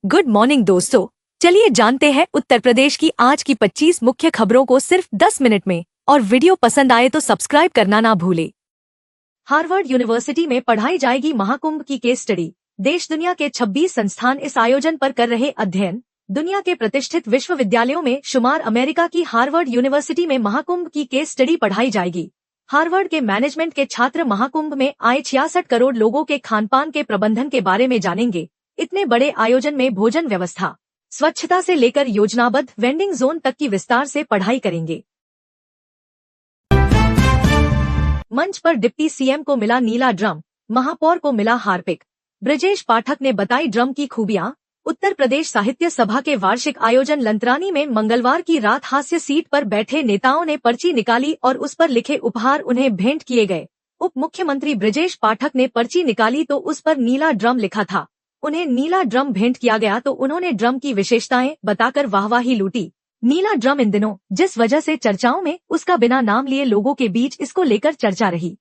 Good morning दोस्तों। चलिए जानते हैं उत्तर प्रदेश की आज की 25 मुख्य खबरों को सिर्फ 10 मिनट में। और वीडियो पसंद आए तो सब्सक्राइब करना ना भूले। हार्वर्ड यूनिवर्सिटी में पढ़ाई जाएगी महाकुंभ की केस स्टडी। देश दुनिया के 26 संस्थान इस आयोजन पर कर रहे अध्ययन। दुनिया के प्रतिष्ठित विश्वविद्यालयों में शुमार अमेरिका की हार्वर्ड यूनिवर्सिटी में महाकुंभ की केस स्टडी पढ़ाई जाएगी। हार्वर्ड के मैनेजमेंट के छात्र महाकुंभ में आए 66 करोड़ लोगों के खानपान के प्रबंधन के बारे में जानेंगे। इतने बड़े आयोजन में भोजन व्यवस्था, स्वच्छता से लेकर योजनाबद्ध वेंडिंग जोन तक की विस्तार से पढ़ाई करेंगे। मंच पर डिप्टी सीएम को मिला नीला ड्रम, महापौर को मिला हार्पिक। ब्रजेश पाठक ने बताई ड्रम की खूबियां। उत्तर प्रदेश साहित्य सभा के वार्षिक आयोजन लंतरानी में मंगलवार की रात हास्य सीट पर बैठे नेताओं ने पर्ची निकाली और उस पर लिखे उपहार उन्हें भेंट किए गए। उप मुख्यमंत्री ब्रजेश पाठक ने पर्ची निकाली तो उस पर नीला ड्रम लिखा था। उन्हें नीला ड्रम भेंट किया गया तो उन्होंने ड्रम की विशेषताएं बताकर वाहवाही लूटी। नीला ड्रम इन दिनों जिस वजह से चर्चाओं में, उसका बिना नाम लिए लोगों के बीच इसको लेकर चर्चा रही।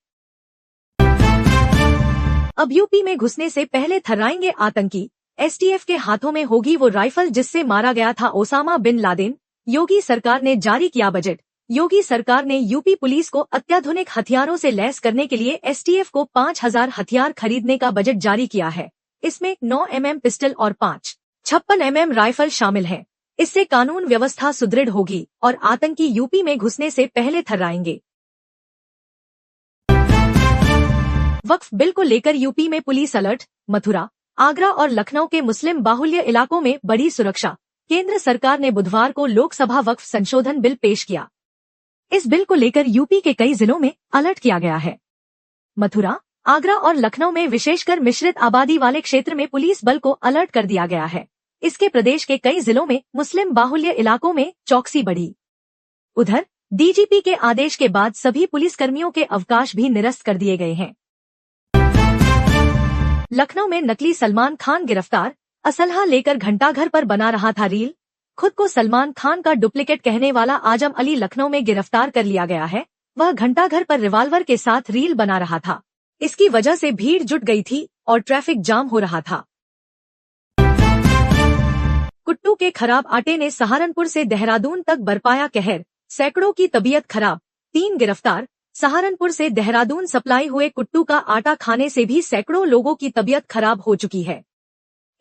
अब यूपी में घुसने से पहले थर्राएंगे आतंकी। एसटीएफ के हाथों में होगी वो राइफल जिससे मारा गया था ओसामा बिन लादेन। योगी सरकार ने जारी किया बजट। योगी सरकार ने यूपी पुलिस को अत्याधुनिक हथियारों से लैस करने के लिए एसटीएफ को 5000 हथियार खरीदने का बजट जारी किया है। इसमें 9 mm पिस्टल और 5.56 mm राइफल शामिल है। इससे कानून व्यवस्था सुदृढ़ होगी और आतंकी यूपी में घुसने से पहले थर्राएंगे। वक्फ बिल को लेकर यूपी में पुलिस अलर्ट। मथुरा, आगरा और लखनऊ के मुस्लिम बाहुल्य इलाकों में बड़ी सुरक्षा। केंद्र सरकार ने बुधवार को लोकसभा वक्फ संशोधन बिल पेश किया। इस बिल को लेकर यूपी के कई जिलों में अलर्ट किया गया है। मथुरा, आगरा और लखनऊ में विशेषकर मिश्रित आबादी वाले क्षेत्र में पुलिस बल को अलर्ट कर दिया गया है। इसके प्रदेश के कई जिलों में मुस्लिम बाहुल्य इलाकों में चौकसी बढ़ी। उधर डीजीपी के आदेश के बाद सभी पुलिसकर्मियों के अवकाश भी निरस्त कर दिए गए हैं। लखनऊ में नकली सलमान खान गिरफ्तार। असलहा लेकर घंटाघर पर बना रहा था रील। खुद को सलमान खान का डुप्लीकेट कहने वाला आजम अली लखनऊ में गिरफ्तार कर लिया गया है। वह घंटाघर पर रिवाल्वर के साथ रील बना रहा था। इसकी वजह से भीड़ जुट गई थी और ट्रैफिक जाम हो रहा था। कुट्टू के खराब आटे ने सहारनपुर से देहरादून तक बरपाया कहर। सैकड़ों की तबीयत खराब, 3 गिरफ्तार। सहारनपुर से देहरादून सप्लाई हुए कुट्टू का आटा खाने से भी सैकड़ों लोगों की तबीयत खराब हो चुकी है।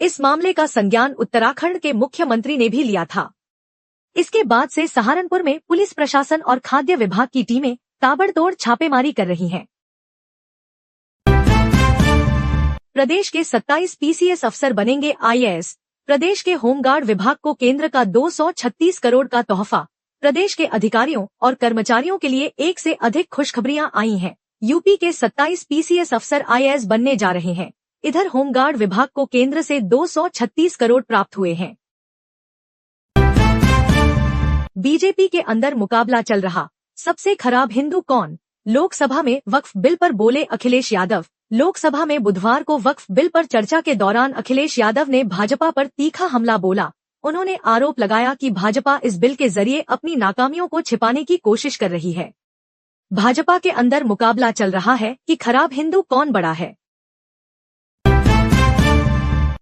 इस मामले का संज्ञान उत्तराखंड के मुख्यमंत्री ने भी लिया था। इसके बाद से सहारनपुर में पुलिस प्रशासन और खाद्य विभाग की टीमें ताबड़तोड़ छापेमारी कर रही हैं। प्रदेश के 27 पीसीएस अफसर बनेंगे आईएएस। प्रदेश के होमगार्ड विभाग को केंद्र का 236 करोड़ का तोहफा। प्रदेश के अधिकारियों और कर्मचारियों के लिए एक से अधिक खुशखबरियां आई हैं। यूपी के 27 पीसीएस अफसर आईएएस बनने जा रहे हैं। इधर होमगार्ड विभाग को केंद्र से 236 करोड़ प्राप्त हुए हैं। बीजेपी के अंदर मुकाबला चल रहा। सबसे खराब हिंदू कौन? लोकसभा में वक्फ बिल पर बोले अखिलेश यादव। लोकसभा में बुधवार को वक्फ बिल पर चर्चा के दौरान अखिलेश यादव ने भाजपा पर तीखा हमला बोला। उन्होंने आरोप लगाया कि भाजपा इस बिल के जरिए अपनी नाकामियों को छिपाने की कोशिश कर रही है। भाजपा के अंदर मुकाबला चल रहा है कि खराब हिंदू कौन बड़ा है।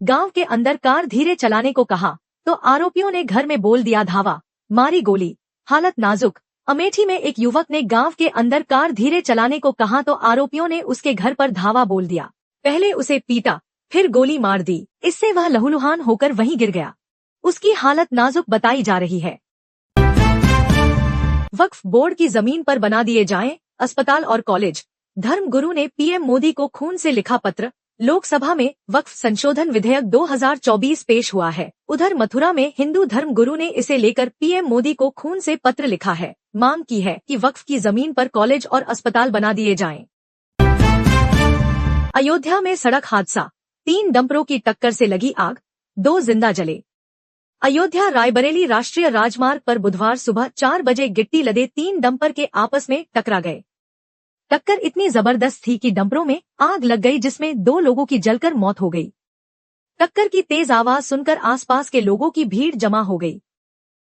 गांव के अंदर कार धीरे चलाने को कहा तो आरोपियों ने घर में बोल दिया धावा, मारी गोली, हालत नाजुक। अमेठी में एक युवक ने गांव के अंदर कार धीरे चलाने को कहा तो आरोपियों ने उसके घर पर धावा बोल दिया। पहले उसे पीटा, फिर गोली मार दी। इससे वह लहूलुहान होकर वहीं गिर गया। उसकी हालत नाजुक बताई जा रही है। वक्फ बोर्ड की जमीन पर बना दिए जाएं अस्पताल और कॉलेज। धर्मगुरु ने पीएम मोदी को खून से लिखा पत्र। लोकसभा में वक्फ संशोधन विधेयक 2024 पेश हुआ है। उधर मथुरा में हिंदू धर्मगुरु ने इसे लेकर पीएम मोदी को खून से पत्र लिखा है। मांग की है कि वक्फ की जमीन पर कॉलेज और अस्पताल बना दिए जाएं। अयोध्या में सड़क हादसा। 3 डंपरों की टक्कर से लगी आग, 2 जिंदा जले। अयोध्या रायबरेली राष्ट्रीय राजमार्ग पर बुधवार सुबह 4 बजे गिट्टी लदे 3 डंपर के आपस में टकरा गए। टक्कर इतनी जबरदस्त थी कि डंपरों में आग लग गई, जिसमें 2 लोगों की जलकर मौत हो गई। टक्कर की तेज आवाज सुनकर आसपास के लोगों की भीड़ जमा हो गई।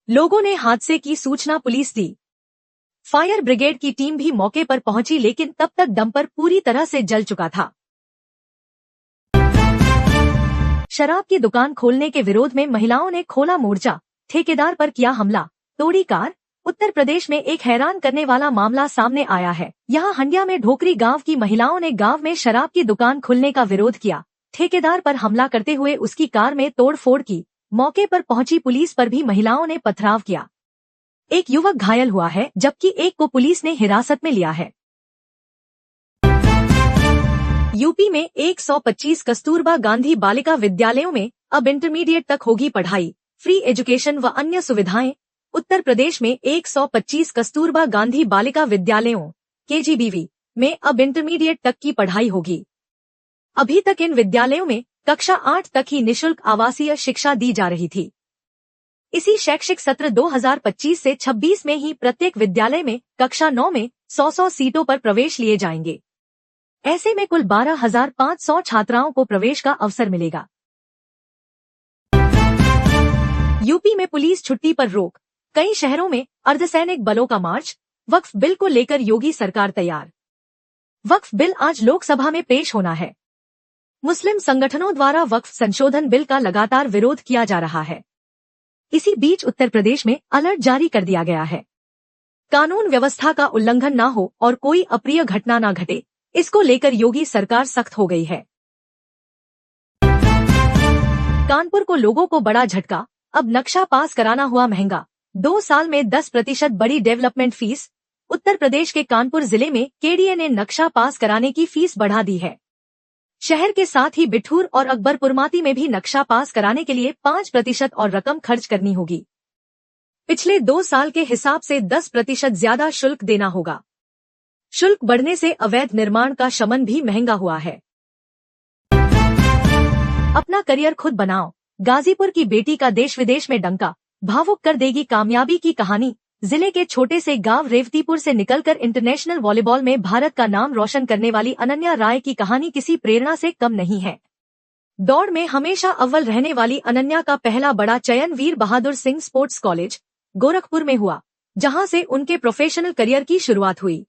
लोगों ने हादसे की सूचना पुलिस दी। फायर ब्रिगेड की टीम भी मौके पर पहुंची, लेकिन तब तक डंपर पूरी तरह से जल चुका था। शराब की दुकान खोलने के विरोध में महिलाओं ने खोला मोर्चा, ठेकेदार पर किया हमला, तोड़ी कार। उत्तर प्रदेश में एक हैरान करने वाला मामला सामने आया है। यहाँ हंडिया में ढोकरी गांव की महिलाओं ने गांव में शराब की दुकान खुलने का विरोध किया, ठेकेदार पर हमला करते हुए उसकी कार में तोड़फोड़ की। मौके पर पहुंची पुलिस पर भी महिलाओं ने पथराव किया। एक युवक घायल हुआ है, जबकि एक को पुलिस ने हिरासत में लिया है। यूपी में 125 कस्तूरबा गांधी बालिका विद्यालयों में अब इंटरमीडिएट तक होगी पढ़ाई, फ्री एजुकेशन व अन्य सुविधाएं। उत्तर प्रदेश में 125 कस्तूरबा गांधी बालिका विद्यालयों KGBV में अब इंटरमीडिएट तक की पढ़ाई होगी। अभी तक इन विद्यालयों में कक्षा 8 तक ही निःशुल्क आवासीय शिक्षा दी जा रही थी। इसी शैक्षिक सत्र 2025 से 26 में ही प्रत्येक विद्यालय में कक्षा 9 में 100 सीटों पर प्रवेश लिए जाएंगे। ऐसे में कुल 12,500 छात्राओं को प्रवेश का अवसर मिलेगा। यूपी में पुलिस छुट्टी पर रोक, कई शहरों में अर्धसैनिक बलों का मार्च। वक्फ बिल को लेकर योगी सरकार तैयार। वक्फ बिल आज लोकसभा में पेश होना है। मुस्लिम संगठनों द्वारा वक्फ संशोधन बिल का लगातार विरोध किया जा रहा है। इसी बीच उत्तर प्रदेश में अलर्ट जारी कर दिया गया है। कानून व्यवस्था का उल्लंघन न हो और कोई अप्रिय घटना न घटे, इसको लेकर योगी सरकार सख्त हो गई है। कानपुर को लोगों को बड़ा झटका, अब नक्शा पास कराना हुआ महंगा। 2 साल में 10% बढ़ी डेवलपमेंट फीस। उत्तर प्रदेश के कानपुर जिले में KDA ने नक्शा पास कराने की फीस बढ़ा दी है। शहर के साथ ही बिठूर और अकबरपुरमाती में भी नक्शा पास कराने के लिए 5% और रकम खर्च करनी होगी। पिछले 2 साल के हिसाब से 10% ज्यादा शुल्क देना होगा। शुल्क बढ़ने से अवैध निर्माण का शमन भी महंगा हुआ है। अपना करियर खुद बनाओ, गाजीपुर की बेटी का देश विदेश में डंका, भावुक कर देगी कामयाबी की कहानी। जिले के छोटे से गांव रेवतीपुर से निकलकर इंटरनेशनल वॉलीबॉल में भारत का नाम रोशन करने वाली अनन्या राय की कहानी किसी प्रेरणा से कम नहीं है। दौड़ में हमेशा अव्वल रहने वाली अनन्या का पहला बड़ा चयन वीर बहादुर सिंह स्पोर्ट्स कॉलेज, गोरखपुर में हुआ, जहां से उनके प्रोफेशनल करियर की शुरुआत हुई।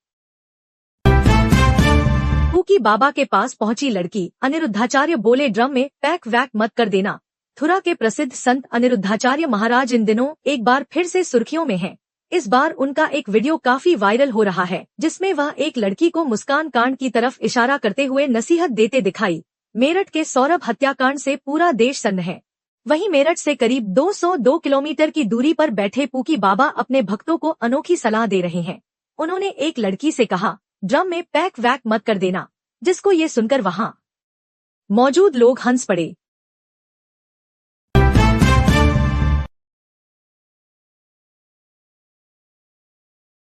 पूकी बाबा के पास पहुंची लड़की, अनिरुद्धाचार्य बोले ड्रम में पैक वैक मत कर देना। थुरा के प्रसिद्ध संत अनिरुद्धाचार्य महाराज इन दिनों एक बार फिर से सुर्खियों में हैं। इस बार उनका एक वीडियो काफी वायरल हो रहा है, जिसमें वह एक लड़की को मुस्कान कांड की तरफ इशारा करते हुए नसीहत देते दिखाई। मेरठ के सौरभ हत्याकांड से पूरा देश सन्न है। वहीं मेरठ से करीब 202 किलोमीटर की दूरी पर बैठे पूकी बाबा अपने भक्तों को अनोखी सलाह दे रहे हैं। उन्होंने एक लड़की से कहा, ड्रम में पैक वैक मत कर देना, जिसको ये सुनकर वहां मौजूद लोग हंस पड़े।